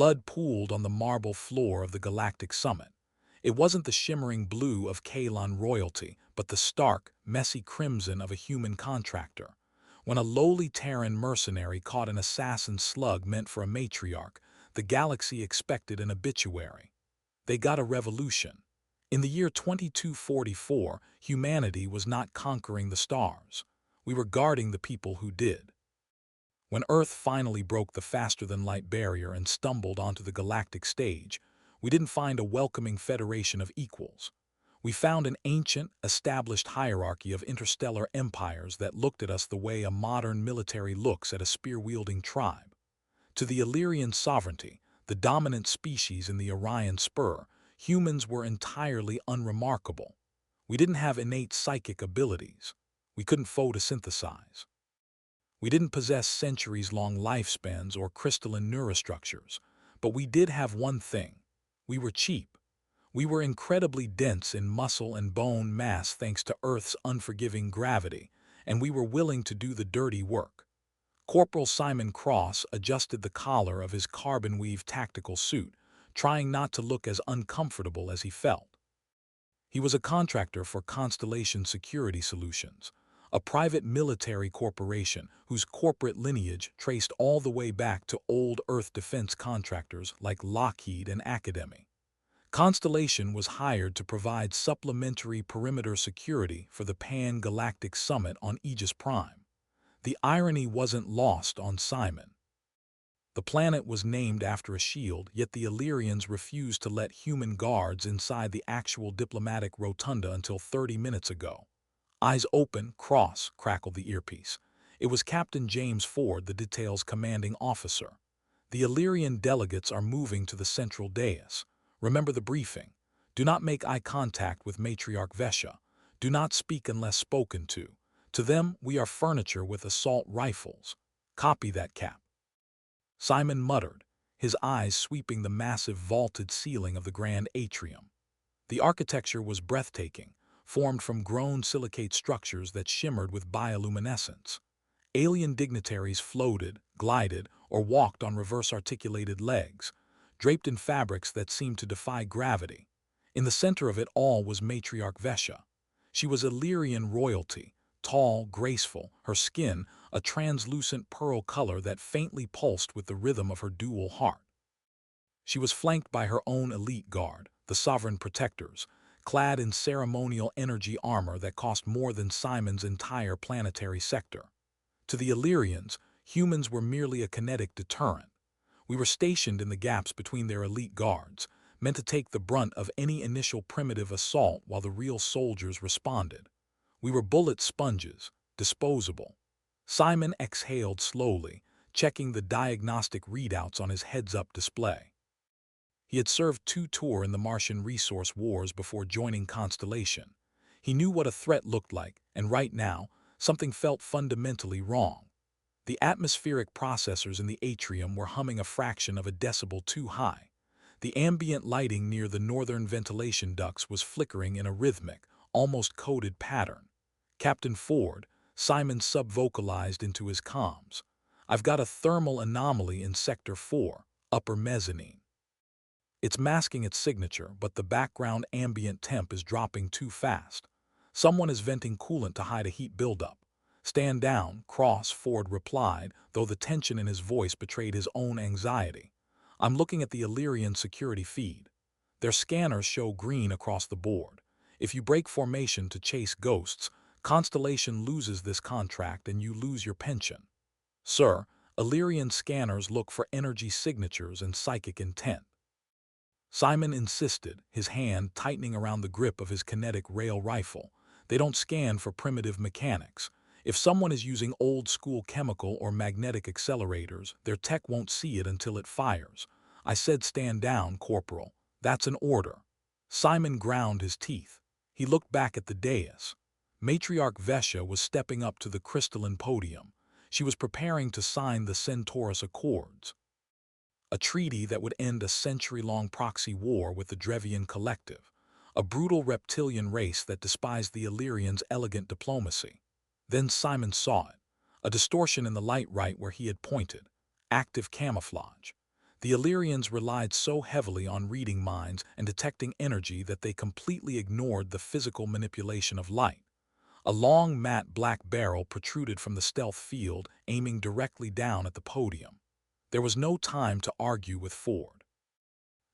Blood pooled on the marble floor of the Galactic Summit. It wasn't the shimmering blue of Kaelon royalty, but the stark, messy crimson of a human contractor. When a lowly Terran mercenary caught an assassin slug meant for a matriarch, the galaxy expected an obituary. They got a revolution. In the year 2244, humanity was not conquering the stars. We were guarding the people who did. When Earth finally broke the faster-than-light barrier and stumbled onto the galactic stage, we didn't find a welcoming federation of equals. We found an ancient, established hierarchy of interstellar empires that looked at us the way a modern military looks at a spear-wielding tribe. To the Illyrian sovereignty, the dominant species in the Orion Spur, humans were entirely unremarkable. We didn't have innate psychic abilities. We couldn't photosynthesize. We didn't possess centuries-long lifespans or crystalline neurostructures, but we did have one thing. We were cheap. We were incredibly dense in muscle and bone mass thanks to Earth's unforgiving gravity, and we were willing to do the dirty work. Corporal Simon Cross adjusted the collar of his carbon-weave tactical suit, trying not to look as uncomfortable as he felt. He was a contractor for Constellation Security Solutions, a private military corporation whose corporate lineage traced all the way back to old Earth defense contractors like Lockheed and Academy. Constellation was hired to provide supplementary perimeter security for the Pan-Galactic Summit on Aegis Prime. The irony wasn't lost on Simon. The planet was named after a shield, yet the Illyrians refused to let human guards inside the actual diplomatic rotunda until 30 minutes ago. Eyes open, Cross crackled the earpiece. It was Captain James Ford, the detail's commanding officer. The Illyrian delegates are moving to the central dais. Remember the briefing. Do not make eye contact with Matriarch Vessia. Do not speak unless spoken to. To them, we are furniture with assault rifles. Copy that, Cap. Simon muttered, his eyes sweeping the massive vaulted ceiling of the grand atrium. The architecture was breathtaking, formed from grown silicate structures that shimmered with bioluminescence. Alien dignitaries floated, glided, or walked on reverse-articulated legs, draped in fabrics that seemed to defy gravity. In the center of it all was Matriarch Vessia. She was Illyrian royalty, tall, graceful, her skin a translucent pearl color that faintly pulsed with the rhythm of her dual heart. She was flanked by her own elite guard, the Sovereign Protectors, clad in ceremonial energy armor that cost more than Simon's entire planetary sector. To the Illyrians, humans were merely a kinetic deterrent. We were stationed in the gaps between their elite guards, meant to take the brunt of any initial primitive assault while the real soldiers responded. We were bullet sponges, disposable. Simon exhaled slowly, checking the diagnostic readouts on his heads-up display. He had served 2 tours in the Martian resource wars before joining Constellation. He knew what a threat looked like, and right now, something felt fundamentally wrong. The atmospheric processors in the atrium were humming a fraction of a decibel too high. The ambient lighting near the northern ventilation ducts was flickering in a rhythmic, almost coded pattern. Captain Ford, Simon sub-vocalized into his comms. I've got a thermal anomaly in Sector 4, upper mezzanine. It's masking its signature, but the background ambient temp is dropping too fast. Someone is venting coolant to hide a heat buildup. Stand down, Cross, Ford replied, though the tension in his voice betrayed his own anxiety. I'm looking at the Illyrian security feed. Their scanners show green across the board. If you break formation to chase ghosts, Constellation loses this contract and you lose your pension. Sir, Illyrian scanners look for energy signatures and psychic intent. Simon insisted, his hand tightening around the grip of his kinetic rail rifle. They don't scan for primitive mechanics. If someone is using old-school chemical or magnetic accelerators, their tech won't see it until it fires. I said stand down, Corporal. That's an order. Simon ground his teeth. He looked back at the dais. Matriarch Vessia was stepping up to the crystalline podium. She was preparing to sign the Centaurus Accords, a treaty that would end a century-long proxy war with the Drevian Collective, a brutal reptilian race that despised the Illyrians' elegant diplomacy. Then Simon saw it, a distortion in the light right where he had pointed, active camouflage. The Illyrians relied so heavily on reading minds and detecting energy that they completely ignored the physical manipulation of light. A long, matte black barrel protruded from the stealth field, aiming directly down at the podium. There was no time to argue with Ford.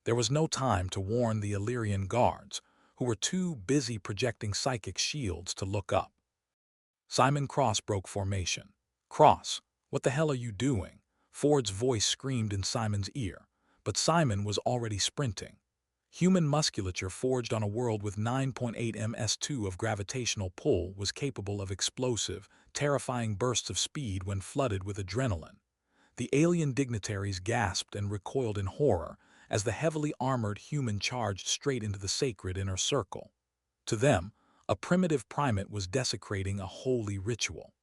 There was no time to warn the Illyrian guards, who were too busy projecting psychic shields to look up. Simon Cross broke formation. "Cross, what the hell are you doing?" Ford's voice screamed in Simon's ear, but Simon was already sprinting. Human musculature forged on a world with 9.8 ms2 of gravitational pull was capable of explosive, terrifying bursts of speed when flooded with adrenaline. The alien dignitaries gasped and recoiled in horror as the heavily armored human charged straight into the sacred inner circle. To them, a primitive primate was desecrating a holy ritual.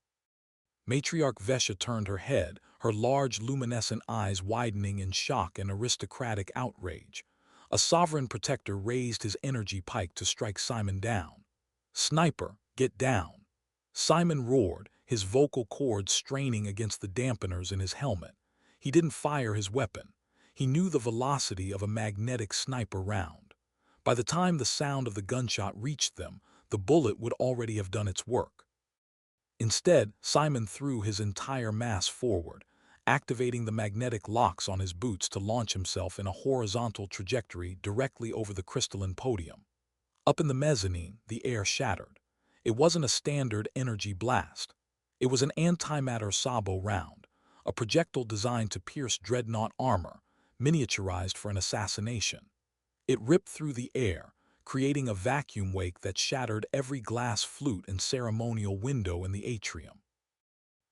Matriarch Vessia turned her head, her large luminescent eyes widening in shock and aristocratic outrage. A sovereign protector raised his energy pike to strike Simon down. "Sniper, get down!" Simon roared, his vocal cords straining against the dampeners in his helmet. He didn't fire his weapon. He knew the velocity of a magnetic sniper round. By the time the sound of the gunshot reached them, the bullet would already have done its work. Instead, Simon threw his entire mass forward, activating the magnetic locks on his boots to launch himself in a horizontal trajectory directly over the crystalline podium. Up in the mezzanine, the air shattered. It wasn't a standard energy blast. It was an antimatter sabot round, a projectile designed to pierce dreadnought armor, miniaturized for an assassination. It ripped through the air, creating a vacuum wake that shattered every glass flute and ceremonial window in the atrium.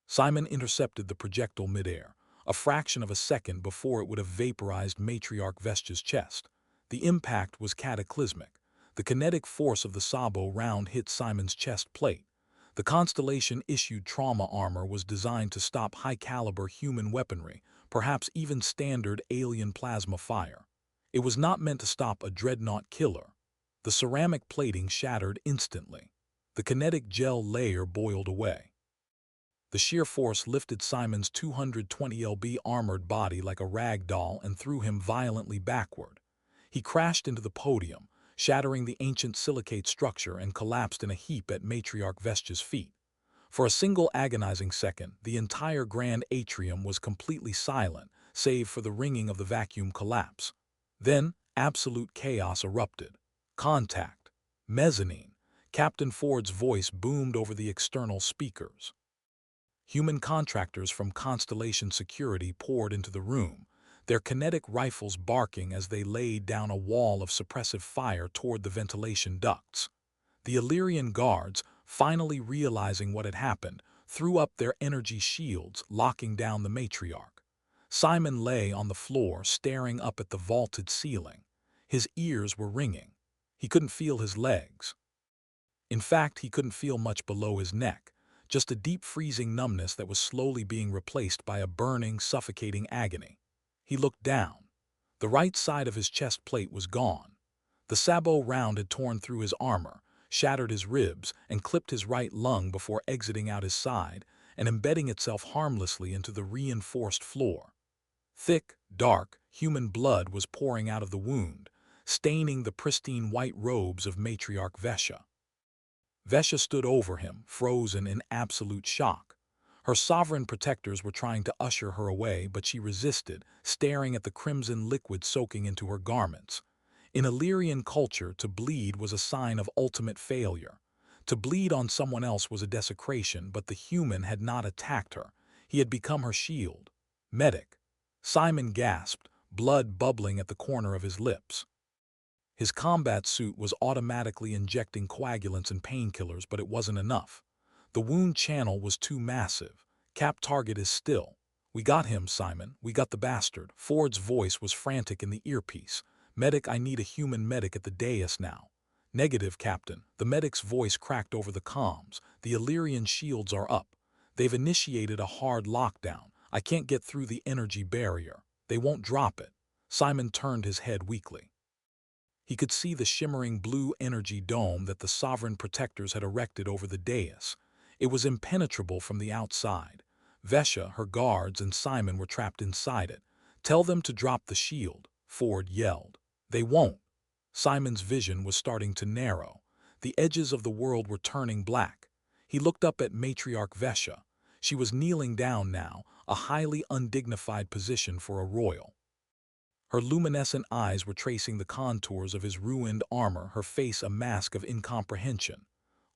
Simon intercepted the projectile midair, a fraction of a second before it would have vaporized Matriarch Vestia's chest. The impact was cataclysmic. The kinetic force of the sabot round hit Simon's chest plate. The Constellation-issued trauma armor was designed to stop high-caliber human weaponry, perhaps even standard alien plasma fire. It was not meant to stop a dreadnought killer. The ceramic plating shattered instantly. The kinetic gel layer boiled away. The sheer force lifted Simon's 220 lb armored body like a rag doll and threw him violently backward. He crashed into the podium, shattering the ancient silicate structure, and collapsed in a heap at Matriarch Vestia's feet. For a single agonizing second, the entire grand atrium was completely silent, save for the ringing of the vacuum collapse. Then, absolute chaos erupted. "Contact! Mezzanine!" Captain Ford's voice boomed over the external speakers. Human contractors from Constellation Security poured into the room, their kinetic rifles barking as they laid down a wall of suppressive fire toward the ventilation ducts. The Illyrian guards, finally realizing what had happened, threw up their energy shields, locking down the matriarch. Simon lay on the floor, staring up at the vaulted ceiling. His ears were ringing. He couldn't feel his legs. In fact, he couldn't feel much below his neck, just a deep freezing numbness that was slowly being replaced by a burning, suffocating agony. He looked down. The right side of his chest plate was gone. The sabot round had torn through his armor, shattered his ribs, and clipped his right lung before exiting out his side and embedding itself harmlessly into the reinforced floor. Thick, dark, human blood was pouring out of the wound, staining the pristine white robes of Matriarch Vessia. Vessia stood over him, frozen in absolute shock. Her sovereign protectors were trying to usher her away, but she resisted, staring at the crimson liquid soaking into her garments. In Illyrian culture, to bleed was a sign of ultimate failure. To bleed on someone else was a desecration, but the human had not attacked her. He had become her shield. "Medic." Simon gasped, blood bubbling at the corner of his lips. His combat suit was automatically injecting coagulants and painkillers, but it wasn't enough. The wound channel was too massive. "Cap target is still." "We got him, Simon. We got the bastard." Ford's voice was frantic in the earpiece. "Medic, I need a human medic at the dais now." "Negative, Captain." The medic's voice cracked over the comms. "The Illyrian shields are up. They've initiated a hard lockdown. I can't get through the energy barrier. They won't drop it." Simon turned his head weakly. He could see the shimmering blue energy dome that the sovereign protectors had erected over the dais. It was impenetrable from the outside. Vessia, her guards, and Simon were trapped inside it, "Tell them to drop the shield," Ford yelled. "They won't." Simon's vision was starting to narrow. The edges of the world were turning black. He looked up at Matriarch Vessia. She was kneeling down now, a highly undignified position for a royal. Her luminescent eyes were tracing the contours of his ruined armor, her face a mask of incomprehension.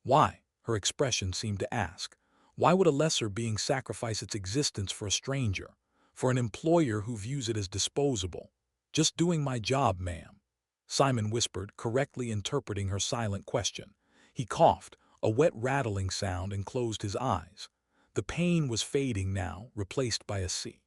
Why? Her expression seemed to ask. Why would a lesser being sacrifice its existence for a stranger? For an employer who views it as disposable? "Just doing my job, ma'am," Simon whispered, correctly interpreting her silent question. He coughed, a wet rattling sound, and closed his eyes. The pain was fading now, replaced by a sea.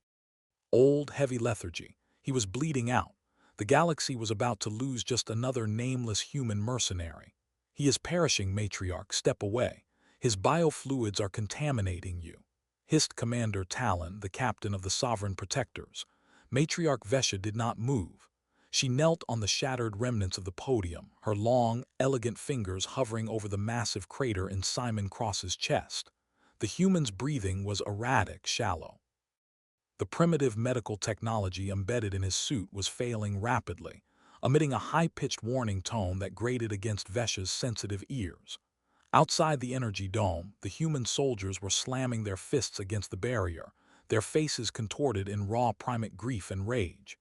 Old, heavy lethargy. He was bleeding out. The galaxy was about to lose just another nameless human mercenary. "He is perishing, Matriarch. Step away. His biofluids are contaminating you," hissed Commander Talon, the captain of the Sovereign Protectors. Matriarch Vessia did not move. She knelt on the shattered remnants of the podium, her long, elegant fingers hovering over the massive crater in Simon Cross's chest. The human's breathing was erratic, shallow. The primitive medical technology embedded in his suit was failing rapidly, emitting a high-pitched warning tone that grated against Vessia's sensitive ears. Outside the energy dome, the human soldiers were slamming their fists against the barrier, their faces contorted in raw primate grief and rage.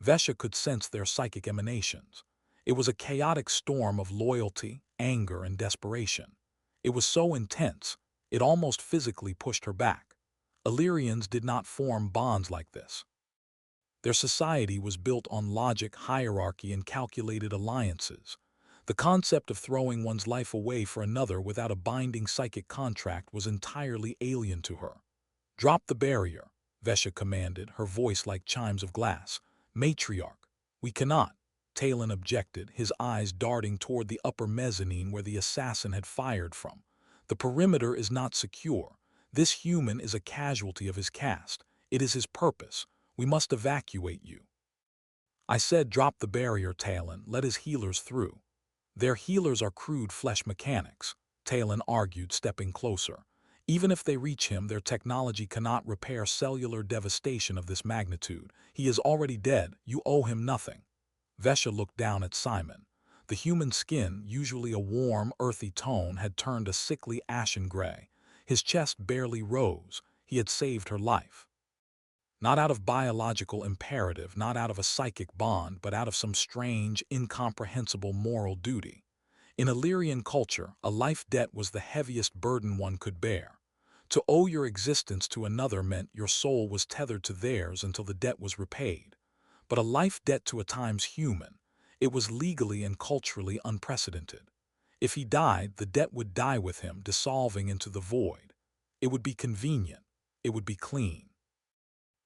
Vessia could sense their psychic emanations. It was a chaotic storm of loyalty, anger, and desperation. It was so intense, it almost physically pushed her back. Illyrians did not form bonds like this. Their society was built on logic, hierarchy, and calculated alliances. The concept of throwing one's life away for another without a binding psychic contract was entirely alien to her. "Drop the barrier," Vessia commanded, her voice like chimes of glass. "Matriarch, we cannot," Talon objected, his eyes darting toward the upper mezzanine where the assassin had fired from. "The perimeter is not secure. This human is a casualty of his caste. It is his purpose. We must evacuate you." "I said drop the barrier, Talon. Let his healers through." "Their healers are crude flesh mechanics," Talon argued, stepping closer. "Even if they reach him, their technology cannot repair cellular devastation of this magnitude. He is already dead. You owe him nothing." Vessia looked down at Simon. The human skin, usually a warm, earthy tone, had turned a sickly ashen gray. His chest barely rose. He had saved her life. Not out of biological imperative, not out of a psychic bond, but out of some strange, incomprehensible moral duty. In Illyrian culture, a life debt was the heaviest burden one could bear. To owe your existence to another meant your soul was tethered to theirs until the debt was repaid. But a life debt to a times human, it was legally and culturally unprecedented. If he died, the debt would die with him, dissolving into the void. It would be convenient. It would be clean.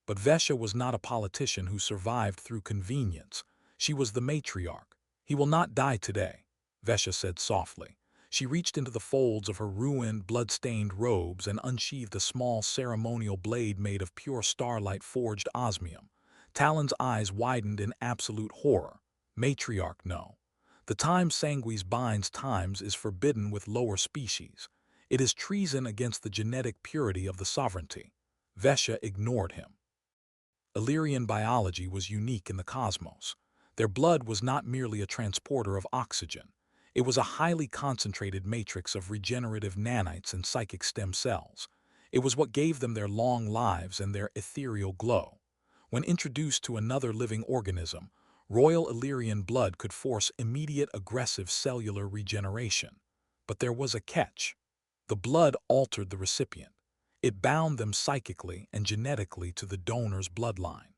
But Vessia was not a politician who survived through convenience. She was the matriarch. "He will not die today," Vessia said softly. She reached into the folds of her ruined, blood-stained robes and unsheathed a small ceremonial blade made of pure starlight-forged osmium. Talon's eyes widened in absolute horror. "Matriarch, no. The time sanguis binds times is forbidden with lower species. It is treason against the genetic purity of the sovereignty." Vessia ignored him. Illyrian biology was unique in the cosmos. Their blood was not merely a transporter of oxygen. It was a highly concentrated matrix of regenerative nanites and psychic stem cells. It was what gave them their long lives and their ethereal glow. When introduced to another living organism, royal Illyrian blood could force immediate aggressive cellular regeneration. But there was a catch. The blood altered the recipient. It bound them psychically and genetically to the donor's bloodline.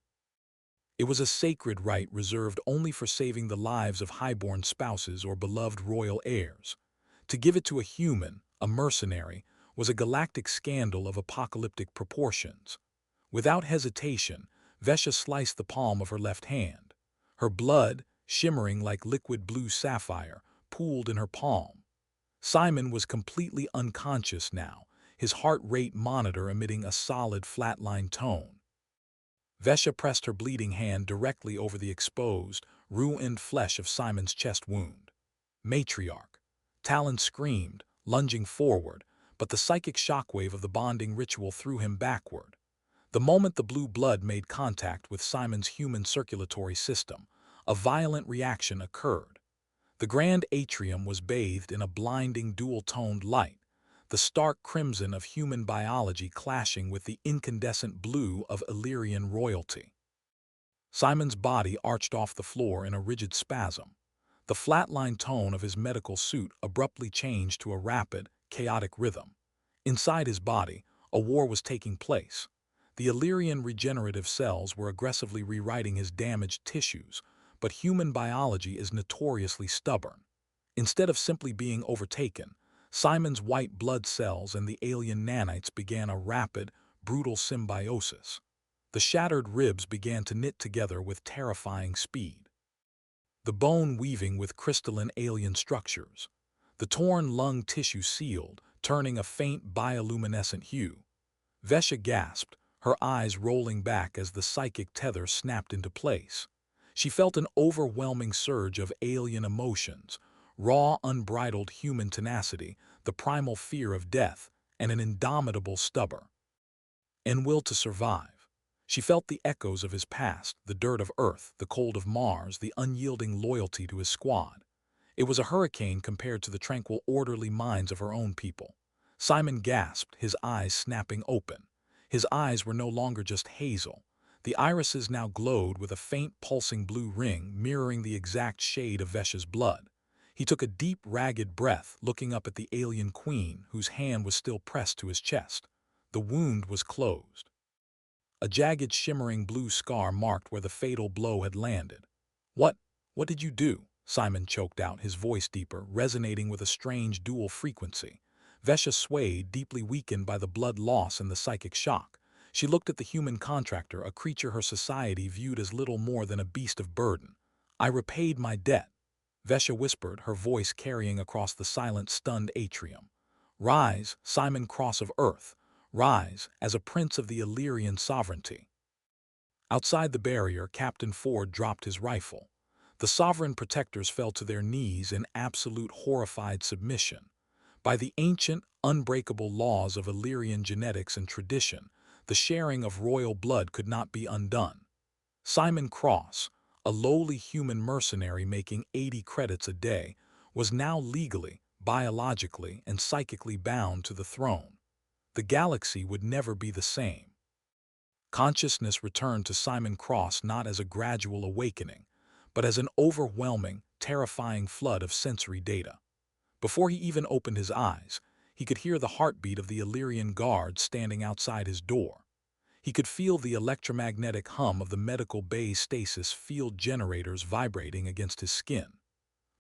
It was a sacred right reserved only for saving the lives of highborn spouses or beloved royal heirs. To give it to a human, a mercenary, was a galactic scandal of apocalyptic proportions. Without hesitation, Vessia sliced the palm of her left hand. Her blood, shimmering like liquid blue sapphire, pooled in her palm. Simon was completely unconscious now, his heart rate monitor emitting a solid flatline tone. Vessia pressed her bleeding hand directly over the exposed, ruined flesh of Simon's chest wound. "Matriarch." Talon screamed, lunging forward, but the psychic shockwave of the bonding ritual threw him backward. The moment the blue blood made contact with Simon's human circulatory system, a violent reaction occurred. The grand atrium was bathed in a blinding dual-toned light, the stark crimson of human biology clashing with the incandescent blue of Illyrian royalty. Simon's body arched off the floor in a rigid spasm. The flatline tone of his medical suit abruptly changed to a rapid, chaotic rhythm. Inside his body, a war was taking place. The Illyrian regenerative cells were aggressively rewriting his damaged tissues, but human biology is notoriously stubborn. Instead of simply being overtaken, Simon's white blood cells and the alien nanites began a rapid, brutal symbiosis. The shattered ribs began to knit together with terrifying speed, the bone weaving with crystalline alien structures. The torn lung tissue sealed, turning a faint bioluminescent hue. Vessia gasped, her eyes rolling back as the psychic tether snapped into place. She felt an overwhelming surge of alien emotions, raw, unbridled human tenacity, the primal fear of death, and an indomitable stubborn and will to survive. She felt the echoes of his past, the dirt of Earth, the cold of Mars, the unyielding loyalty to his squad. It was a hurricane compared to the tranquil, orderly minds of her own people. Simon gasped, his eyes snapping open. His eyes were no longer just hazel. The irises now glowed with a faint pulsing blue ring mirroring the exact shade of Vessia's blood. He took a deep, ragged breath, looking up at the alien queen, whose hand was still pressed to his chest. The wound was closed. A jagged, shimmering blue scar marked where the fatal blow had landed. What did you do?" Simon choked out, his voice deeper, resonating with a strange dual frequency. Vessia swayed, deeply weakened by the blood loss and the psychic shock. She looked at the human contractor, a creature her society viewed as little more than a beast of burden. "I repaid my debt," Vessia whispered, her voice carrying across the silent, stunned atrium. "Rise, Simon Cross of Earth. Rise, as a prince of the Illyrian sovereignty." Outside the barrier, Captain Ford dropped his rifle. The sovereign protectors fell to their knees in absolute horrified submission. By the ancient, unbreakable laws of Illyrian genetics and tradition, the sharing of royal blood could not be undone. Simon Cross, a lowly human mercenary making 80 credits a day, was now legally, biologically, and psychically bound to the throne. The galaxy would never be the same. Consciousness returned to Simon Cross not as a gradual awakening, but as an overwhelming, terrifying flood of sensory data. Before he even opened his eyes, he could hear the heartbeat of the Illyrian guard standing outside his door. He could feel the electromagnetic hum of the medical bay stasis field generators vibrating against his skin.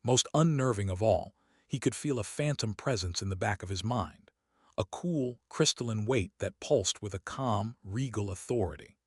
Most unnerving of all, he could feel a phantom presence in the back of his mind. A cool, crystalline weight that pulsed with a calm, regal authority.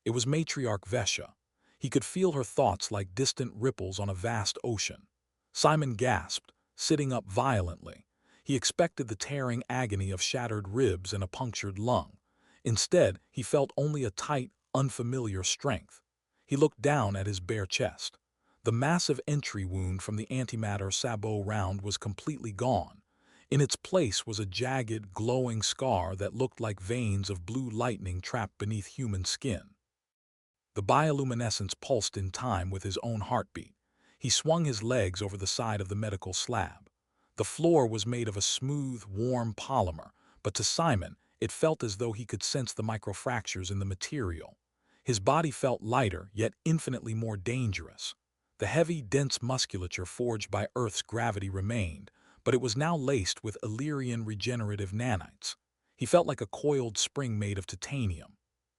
It was Matriarch Vessia. He could feel her thoughts like distant ripples on a vast ocean. Simon gasped, sitting up violently. He expected the tearing agony of shattered ribs and a punctured lung. Instead, he felt only a tight, unfamiliar strength. He looked down at his bare chest. The massive entry wound from the antimatter sabot round was completely gone. In its place was a jagged, glowing scar that looked like veins of blue lightning trapped beneath human skin. The bioluminescence pulsed in time with his own heartbeat. He swung his legs over the side of the medical slab. The floor was made of a smooth, warm polymer, but to Simon, it felt as though he could sense the microfractures in the material. His body felt lighter, yet infinitely more dangerous. The heavy, dense musculature forged by Earth's gravity remained, but it was now laced with Illyrian regenerative nanites. He felt like a coiled spring made of titanium.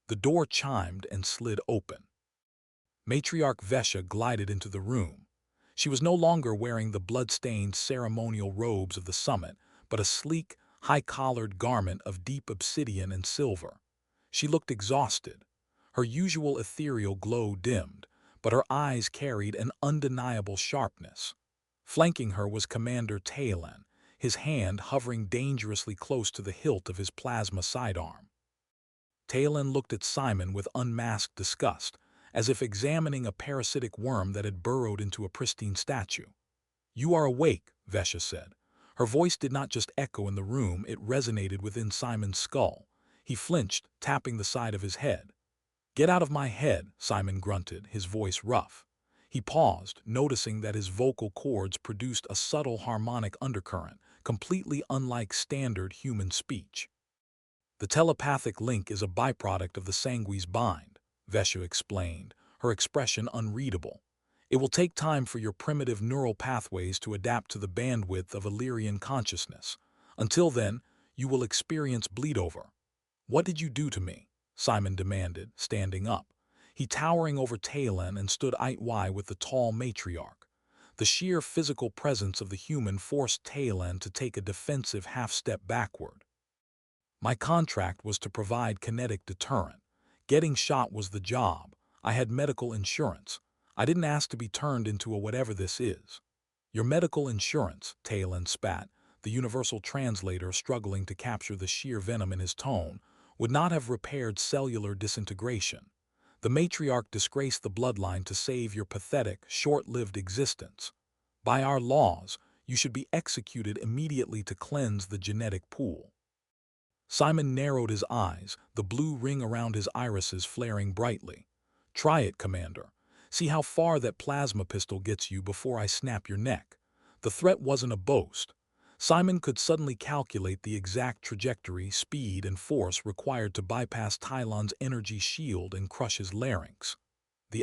The door chimed and slid open. Matriarch Vessia glided into the room. She was no longer wearing the blood-stained ceremonial robes of the summit, but a sleek, high-collared garment of deep obsidian and silver. She looked exhausted. Her usual ethereal glow dimmed, but her eyes carried an undeniable sharpness. Flanking her was Commander Talon, his hand hovering dangerously close to the hilt of his plasma sidearm. Talon looked at Simon with unmasked disgust, as if examining a parasitic worm that had burrowed into a pristine statue. "You are awake," Vessia said. Her voice did not just echo in the room, it resonated within Simon's skull. He flinched, tapping the side of his head. "Get out of my head," Simon grunted, his voice rough. He paused, noticing that his vocal cords produced a subtle harmonic undercurrent, completely unlike standard human speech. "The telepathic link is a byproduct of the sanguine's bind," Vessia explained, her expression unreadable. "It will take time for your primitive neural pathways to adapt to the bandwidth of Illyrian consciousness. Until then, you will experience bleedover." "What did you do to me?" Simon demanded, standing up. He towering over Talon and stood eye-to-eye with the tall matriarch. The sheer physical presence of the human forced Talon to take a defensive half-step backward. "My contract was to provide kinetic deterrent. Getting shot was the job. I had medical insurance. I didn't ask to be turned into a whatever this is." "Your medical insurance," Talon spat, the universal translator struggling to capture the sheer venom in his tone, "would not have repaired cellular disintegration. The matriarch disgraced the bloodline to save your pathetic, short-lived existence. By our laws, you should be executed immediately to cleanse the genetic pool." Simon narrowed his eyes, the blue ring around his irises flaring brightly. "Try it, Commander. See how far that plasma pistol gets you before I snap your neck." The threat wasn't a boast. Simon could suddenly calculate the exact trajectory, speed, and force required to bypass Tylon's energy shield and crush his larynx. The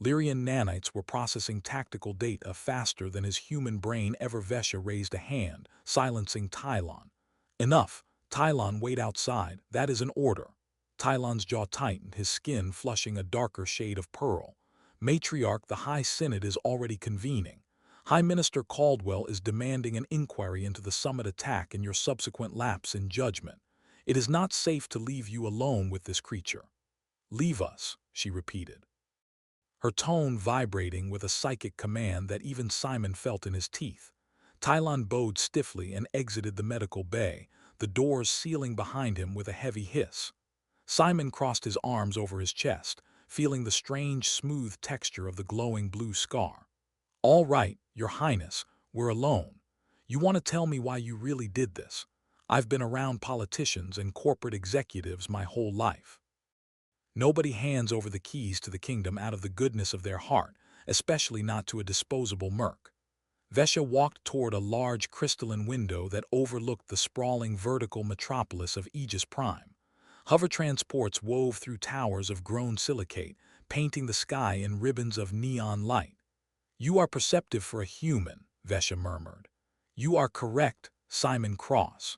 Lyrian nanites were processing tactical data faster than his human brain ever. Vessia raised a hand, silencing Tylon. "Enough. Tylon, wait outside. That is an order." Tylon's jaw tightened, his skin flushing a darker shade of pearl. "Matriarch, the High Synod is already convening. High Minister Caldwell is demanding an inquiry into the summit attack and your subsequent lapse in judgment. It is not safe to leave you alone with this creature." "Leave us," she repeated, her tone vibrating with a psychic command that even Simon felt in his teeth. Tylon bowed stiffly and exited the medical bay, the doors sealing behind him with a heavy hiss. Simon crossed his arms over his chest, feeling the strange, smooth texture of the glowing blue scar. "All right, Your Highness, we're alone. You want to tell me why you really did this? I've been around politicians and corporate executives my whole life. Nobody hands over the keys to the kingdom out of the goodness of their heart, especially not to a disposable merc." Vessia walked toward a large crystalline window that overlooked the sprawling vertical metropolis of Aegis Prime. Hover transports wove through towers of grown silicate, painting the sky in ribbons of neon light. "You are perceptive for a human," Vessia murmured. "You are correct, Simon Cross.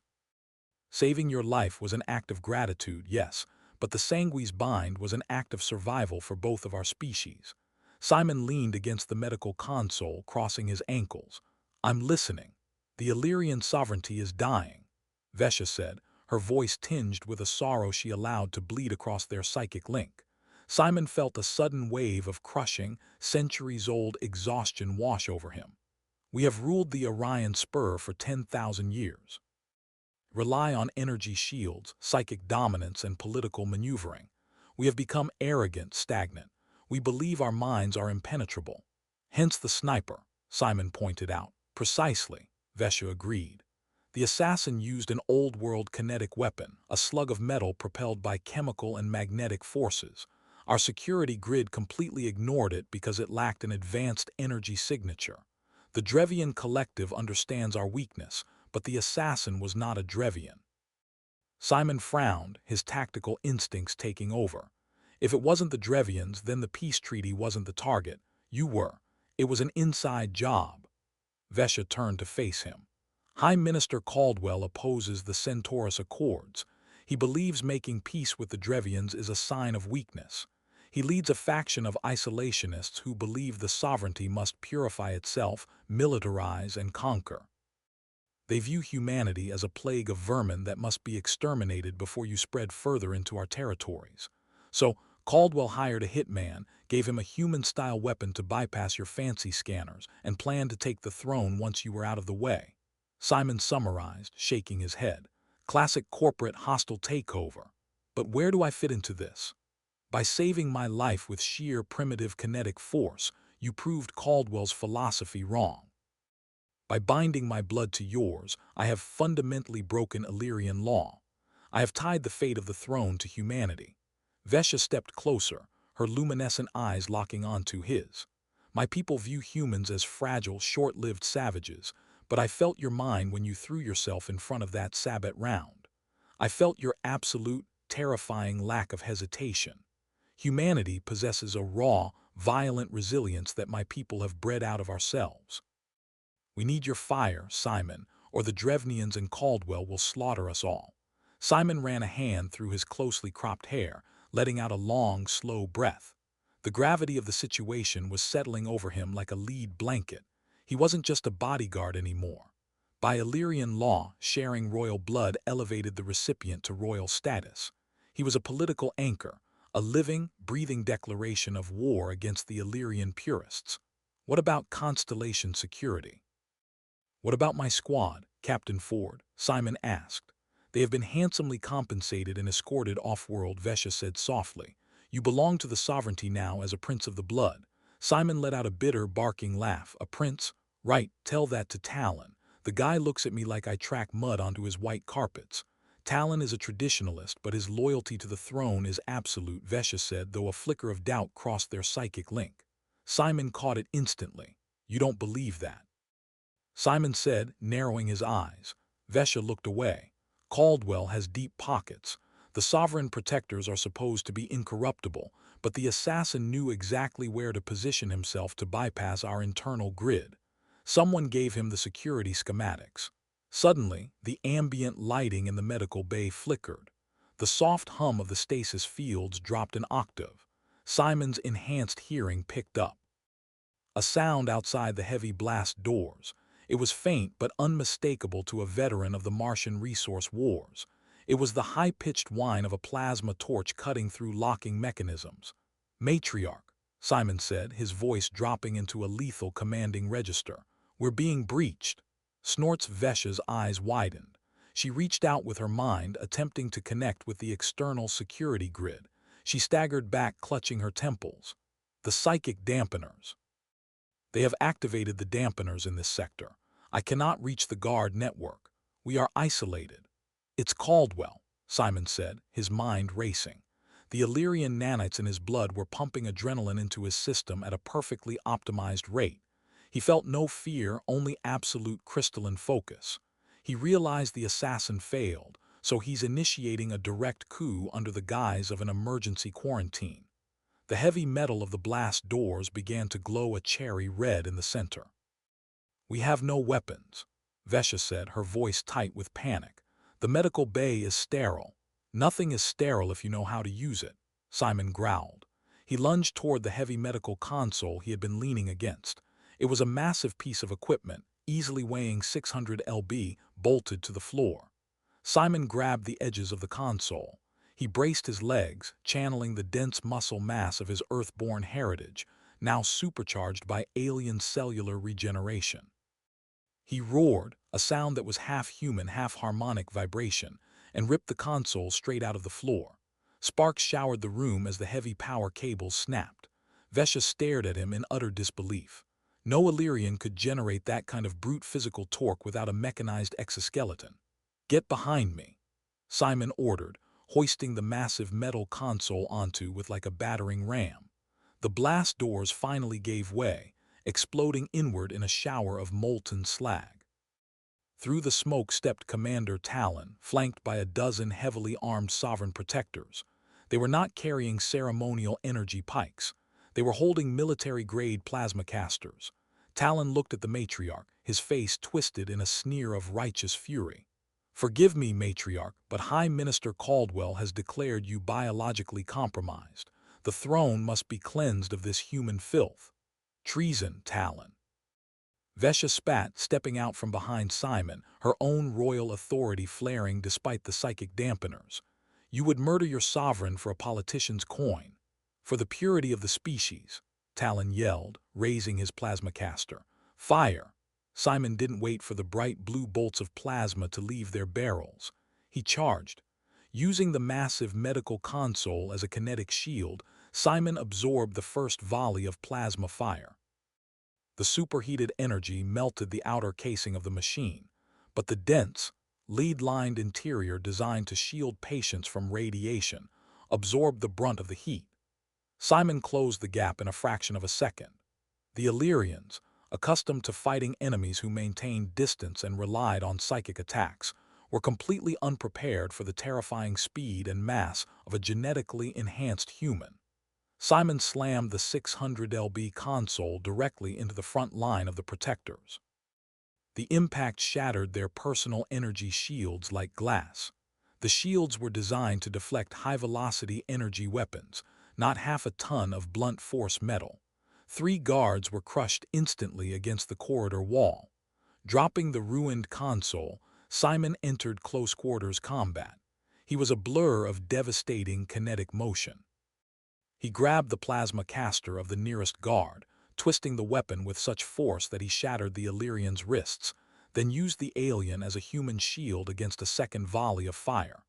Saving your life was an act of gratitude, yes, but the sanguine's bind was an act of survival for both of our species." Simon leaned against the medical console, crossing his ankles. "I'm listening. The Illyrian sovereignty is dying," Vessia said, her voice tinged with a sorrow she allowed to bleed across their psychic link. Simon felt a sudden wave of crushing, centuries-old exhaustion wash over him. "We have ruled the Orion Spur for 10,000 years. Rely on energy shields, psychic dominance, and political maneuvering. We have become arrogant, stagnant. We believe our minds are impenetrable. Hence the sniper," Simon pointed out. "Precisely," Vessia agreed. "The assassin used an old-world kinetic weapon, a slug of metal propelled by chemical and magnetic forces. Our security grid completely ignored it because it lacked an advanced energy signature. The Drevian Collective understands our weakness, but the assassin was not a Drevian." Simon frowned, his tactical instincts taking over. "If it wasn't the Drevians, then the peace treaty wasn't the target. You were. It was an inside job." Vessia turned to face him. "High Minister Caldwell opposes the Centaurus Accords. He believes making peace with the Drevians is a sign of weakness. He leads a faction of isolationists who believe the sovereignty must purify itself, militarize, and conquer. They view humanity as a plague of vermin that must be exterminated before you spread further into our territories. So, Caldwell hired a hitman, gave him a human-style weapon to bypass your fancy scanners, and planned to take the throne once you were out of the way." Simon summarized, shaking his head. "Classic corporate hostile takeover. But where do I fit into this? By saving my life with sheer primitive kinetic force, you proved Caldwell's philosophy wrong. By binding my blood to yours, I have fundamentally broken Illyrian law. I have tied the fate of the throne to humanity. Vessia stepped closer, her luminescent eyes locking onto his. My people view humans as fragile, short-lived savages, but I felt your mind when you threw yourself in front of that sabbat round. I felt your absolute, terrifying lack of hesitation. Humanity possesses a raw, violent resilience that my people have bred out of ourselves. We need your fire, Simon, or the Drevnians and Caldwell will slaughter us all. Simon ran a hand through his closely cropped hair, letting out a long, slow breath. The gravity of the situation was settling over him like a lead blanket. He wasn't just a bodyguard anymore. By Illyrian law, sharing royal blood elevated the recipient to royal status. He was a political anchor, a living, breathing declaration of war against the Illyrian purists. What about Constellation security? What about my squad, Captain Ford? Simon asked. They have been handsomely compensated and escorted off-world, Vessia said softly. You belong to the sovereignty now as a prince of the blood. Simon let out a bitter, barking laugh. A prince? Right, tell that to Talon. The guy looks at me like I track mud onto his white carpets. Talon is a traditionalist, but his loyalty to the throne is absolute, Vessia said, though a flicker of doubt crossed their psychic link. Simon caught it instantly. You don't believe that? Simon said, narrowing his eyes. Vessia looked away. Caldwell has deep pockets. The sovereign protectors are supposed to be incorruptible, but the assassin knew exactly where to position himself to bypass our internal grid. Someone gave him the security schematics. Suddenly, the ambient lighting in the medical bay flickered. The soft hum of the stasis fields dropped an octave. Simon's enhanced hearing picked up a sound outside the heavy blast doors. It was faint but unmistakable to a veteran of the Martian resource wars. It was the high-pitched whine of a plasma torch cutting through locking mechanisms. Matriarch, Simon said, his voice dropping into a lethal commanding register. We're being breached. Snort's Vessia's eyes widened. She reached out with her mind, attempting to connect with the external security grid. She staggered back, clutching her temples. The psychic dampeners. They have activated the dampeners in this sector. I cannot reach the guard network. We are isolated. It's Caldwell, Simon said, his mind racing. The Illyrian nanites in his blood were pumping adrenaline into his system at a perfectly optimized rate. He felt no fear, only absolute crystalline focus. He realized the assassin failed, so he's initiating a direct coup under the guise of an emergency quarantine. The heavy metal of the blast doors began to glow a cherry red in the center. We have no weapons, Vessia said, her voice tight with panic. The medical bay is sterile. Nothing is sterile if you know how to use it, Simon growled. He lunged toward the heavy medical console he had been leaning against. It was a massive piece of equipment, easily weighing 600 lb, bolted to the floor. Simon grabbed the edges of the console. He braced his legs, channeling the dense muscle mass of his earth-born heritage, now supercharged by alien cellular regeneration. He roared, a sound that was half human, half harmonic vibration, and ripped the console straight out of the floor. Sparks showered the room as the heavy power cables snapped. Vessia stared at him in utter disbelief. No Illyrian could generate that kind of brute physical torque without a mechanized exoskeleton. Get behind me, Simon ordered, hoisting the massive metal console onto with like a battering ram. The blast doors finally gave way, exploding inward in a shower of molten slag. Through the smoke stepped Commander Talon, flanked by a dozen heavily armed sovereign protectors. They were not carrying ceremonial energy pikes. They were holding military-grade plasma casters. Talon looked at the matriarch, his face twisted in a sneer of righteous fury. Forgive me, Matriarch, but High Minister Caldwell has declared you biologically compromised. The throne must be cleansed of this human filth. Treason, Talon. Vessia spat, stepping out from behind Simon, her own royal authority flaring despite the psychic dampeners. You would murder your sovereign for a politician's coin. For the purity of the species, Talon yelled, raising his plasma caster. Fire! Simon didn't wait for the bright blue bolts of plasma to leave their barrels. He charged. Using the massive medical console as a kinetic shield, Simon absorbed the first volley of plasma fire. The superheated energy melted the outer casing of the machine, but the dense, lead-lined interior designed to shield patients from radiation, absorbed the brunt of the heat. Simon closed the gap in a fraction of a second. The Illyrians, accustomed to fighting enemies who maintained distance and relied on psychic attacks, were completely unprepared for the terrifying speed and mass of a genetically enhanced human. Simon slammed the 600 lb console directly into the front line of the protectors. The impact shattered their personal energy shields like glass. The shields were designed to deflect high-velocity energy weapons, not half a ton of blunt force metal. 3 guards were crushed instantly against the corridor wall. Dropping the ruined console, Simon entered close-quarters combat. He was a blur of devastating kinetic motion. He grabbed the plasma caster of the nearest guard, twisting the weapon with such force that he shattered the Illyrian's wrists, then used the alien as a human shield against a second volley of fire.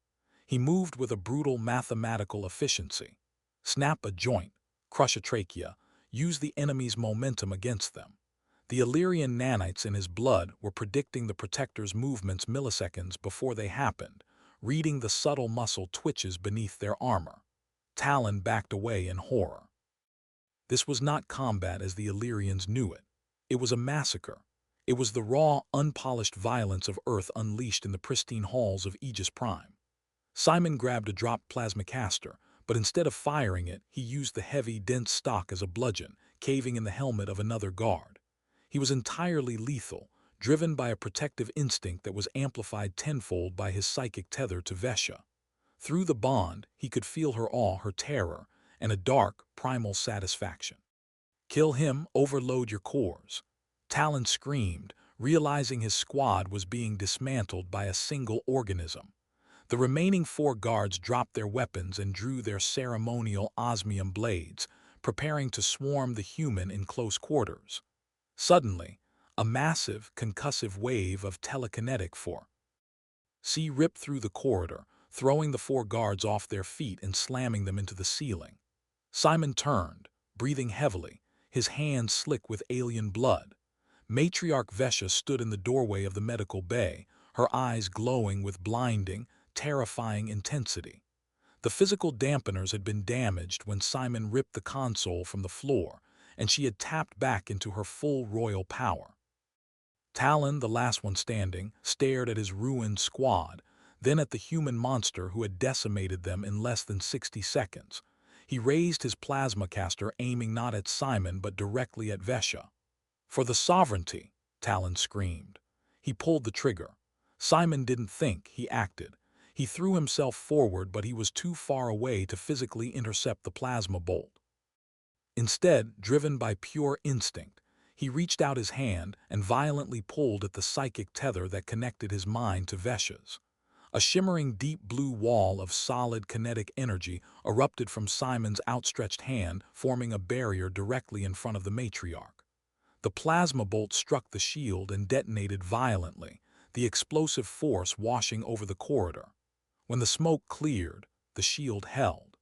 He moved with a brutal mathematical efficiency. Snap a joint, crush a trachea, use the enemy's momentum against them. The Illyrian nanites in his blood were predicting the protector's movements milliseconds before they happened, reading the subtle muscle twitches beneath their armor. Talon backed away in horror. This was not combat as the Illyrians knew it. It was a massacre. It was the raw, unpolished violence of Earth unleashed in the pristine halls of Aegis Prime. Simon grabbed a dropped plasma caster, but instead of firing it, he used the heavy, dense stock as a bludgeon, caving in the helmet of another guard. He was entirely lethal, driven by a protective instinct that was amplified tenfold by his psychic tether to Vessia. Through the bond, he could feel her awe, her terror, and a dark, primal satisfaction. Kill him, overload your cores. Talon screamed, realizing his squad was being dismantled by a single organism. The remaining 4 guards dropped their weapons and drew their ceremonial osmium blades, preparing to swarm the human in close quarters. Suddenly, a massive, concussive wave of telekinetic force ripped through the corridor, throwing the 4 guards off their feet and slamming them into the ceiling. Simon turned, breathing heavily, his hands slick with alien blood. Matriarch Vessia stood in the doorway of the medical bay, her eyes glowing with blinding, terrifying intensity. The physical dampeners had been damaged when Simon ripped the console from the floor, and she had tapped back into her full royal power. Talon, the last one standing, stared at his ruined squad, then at the human monster who had decimated them in less than 60 seconds. He raised his plasma caster, aiming not at Simon but directly at Vessia. "For the sovereignty!" Talon screamed. He pulled the trigger. Simon didn't think, he acted. He threw himself forward, but he was too far away to physically intercept the plasma bolt. Instead, driven by pure instinct, he reached out his hand and violently pulled at the psychic tether that connected his mind to Vessia's. A shimmering deep blue wall of solid kinetic energy erupted from Simon's outstretched hand, forming a barrier directly in front of the matriarch. The plasma bolt struck the shield and detonated violently, the explosive force washing over the corridor. When the smoke cleared, the shield held.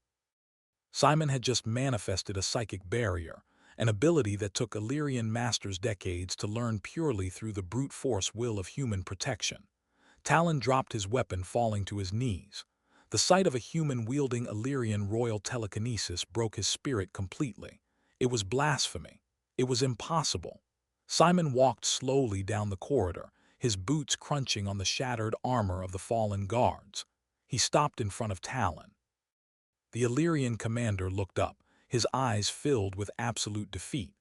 Simon had just manifested a psychic barrier, an ability that took Illyrian masters decades to learn purely through the brute force will of human protection. Talon dropped his weapon, falling to his knees. The sight of a human wielding Illyrian royal telekinesis broke his spirit completely. It was blasphemy. It was impossible. Simon walked slowly down the corridor, his boots crunching on the shattered armor of the fallen guards. He stopped in front of Talon. The Illyrian commander looked up, his eyes filled with absolute defeat.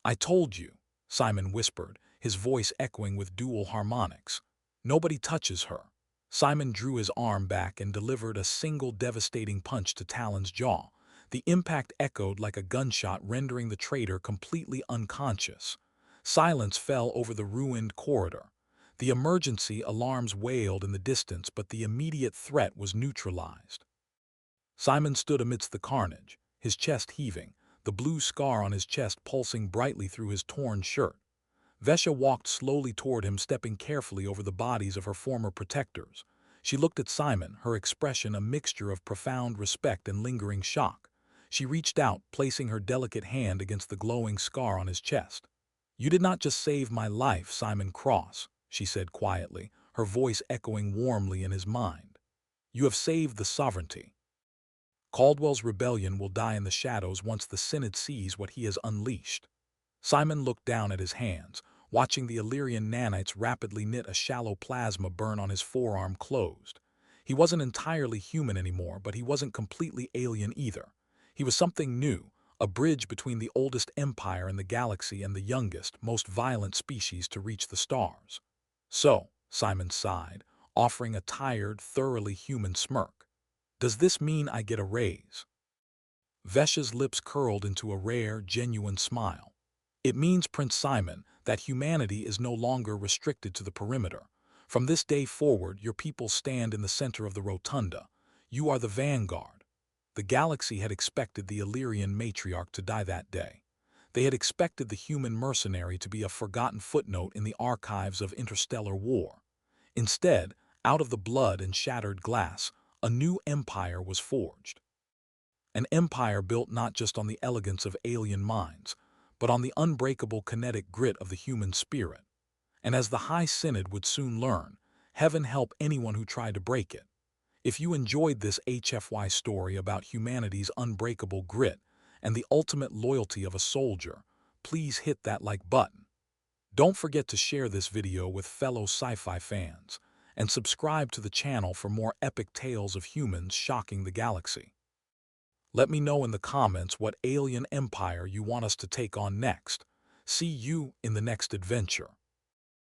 "I told you," Simon whispered, his voice echoing with dual harmonics. "Nobody touches her." Simon drew his arm back and delivered a single devastating punch to Talon's jaw. The impact echoed like a gunshot, rendering the traitor completely unconscious. Silence fell over the ruined corridor. The emergency alarms wailed in the distance, but the immediate threat was neutralized. Simon stood amidst the carnage, his chest heaving, the blue scar on his chest pulsing brightly through his torn shirt. Vessia walked slowly toward him, stepping carefully over the bodies of her former protectors. She looked at Simon, her expression a mixture of profound respect and lingering shock. She reached out, placing her delicate hand against the glowing scar on his chest. "You did not just save my life, Simon Cross," she said quietly, her voice echoing warmly in his mind. You have saved the sovereignty. Caldwell's rebellion will die in the shadows once the Synod sees what he has unleashed. Simon looked down at his hands, watching the Illyrian nanites rapidly knit a shallow plasma burn on his forearm closed. He wasn't entirely human anymore, but he wasn't completely alien either. He was something new, a bridge between the oldest empire in the galaxy and the youngest, most violent species to reach the stars. So, Simon sighed, offering a tired, thoroughly human smirk. Does this mean I get a raise? Vessia's lips curled into a rare, genuine smile. It means, Prince Simon, that humanity is no longer restricted to the perimeter. From this day forward, your people stand in the center of the rotunda. You are the vanguard. The galaxy had expected the Illyrian matriarch to die that day. They had expected the human mercenary to be a forgotten footnote in the archives of interstellar war. Instead, out of the blood and shattered glass, a new empire was forged. An empire built not just on the elegance of alien minds, but on the unbreakable kinetic grit of the human spirit. And as the High Synod would soon learn, heaven help anyone who tried to break it. If you enjoyed this HFY story about humanity's unbreakable grit and the ultimate loyalty of a soldier, please hit that like button. Don't forget to share this video with fellow sci-fi fans, and subscribe to the channel for more epic tales of humans shocking the galaxy. Let me know in the comments what alien empire you want us to take on next. See you in the next adventure.